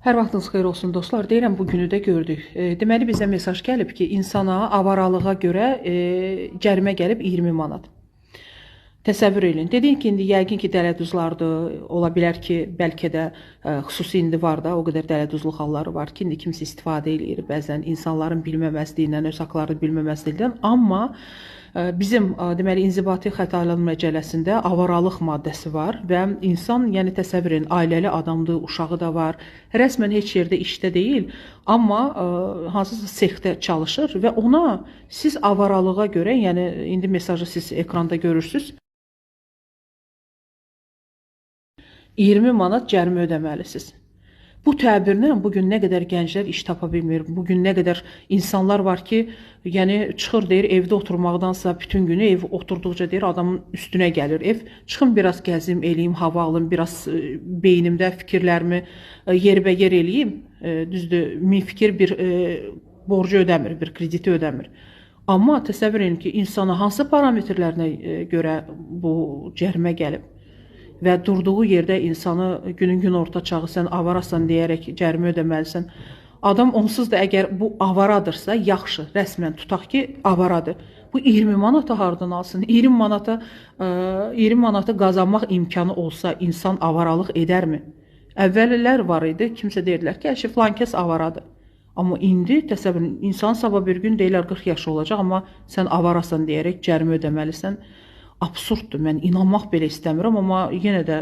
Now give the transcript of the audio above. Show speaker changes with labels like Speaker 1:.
Speaker 1: Hər vaxtınız xeyir olsun dostlar. Deyirəm, bu günü də gördük. Deməli bizə mesaj gəlib ki, insana avaralığa görə cərimə gəlib 20 manat. Təsəvvür edin. Dedik ki, indi yəqin ki, dələduzlardır. Ola bilər ki, bəlkə də xüsusi indi var da, o qədər dələduzluq halları var ki, indi kimsə istifadə edir bəzən insanların bilməməzliyindən, öz haqlarını bilməməzliyindən. Amma bizim deməli inzibati xətaların məcəlləsində avaralıq maddəsi var və insan, yəni təsəvvür edin, ailəli adamdır, uşağı da var. Rəsmən heç yerdə işdə deyil, amma hansısa sexdə çalışır və ona siz avaralığa görə, yəni indi mesajı siz ekranda görürsüz, 20 manat cərimə ödəməlisiniz. Bu təbirlə bugün nə qədər gənclər iş tapa bilmir, bugün nə qədər insanlar var ki, yəni çıxır deyir, evdə oturmaqdansa bütün günü ev oturduqca deyir, adamın üstünə gəlir ev. Çıxım biraz gəzim, eləyim, hava alım, biraz beynimdə fikirlərimi yerbəyer eləyim. Düzdür, min fikir bir borcu ödəmir, bir krediti ödəmir. Amma təsəvvür edin ki, insana hansı parametrlərinə görə bu cərimə gəlib? Və durduğu yerdə insanı günün gün orta çağı sən avarasan deyərək cərimə ödəməlisən. Adam onsuz da əgər bu avaradırsa, yaxşı, rəsmən tutaq ki, avaradır. Bu 20 manata hardan alsın? 20 manatı qazanmaq imkanı olsa insan avaralıq edərmi? Əvvəllər var idi, kimsə deyirlər ki, filan kəs avaradır. Amma indi təsəvvür insan sabah bir gün deyirlər 40 yaşı olacaq, amma sən avarasan deyərək cərimə ödəməlisən. Absurddur, mən inanmaq belə istəmirəm, amma yenə də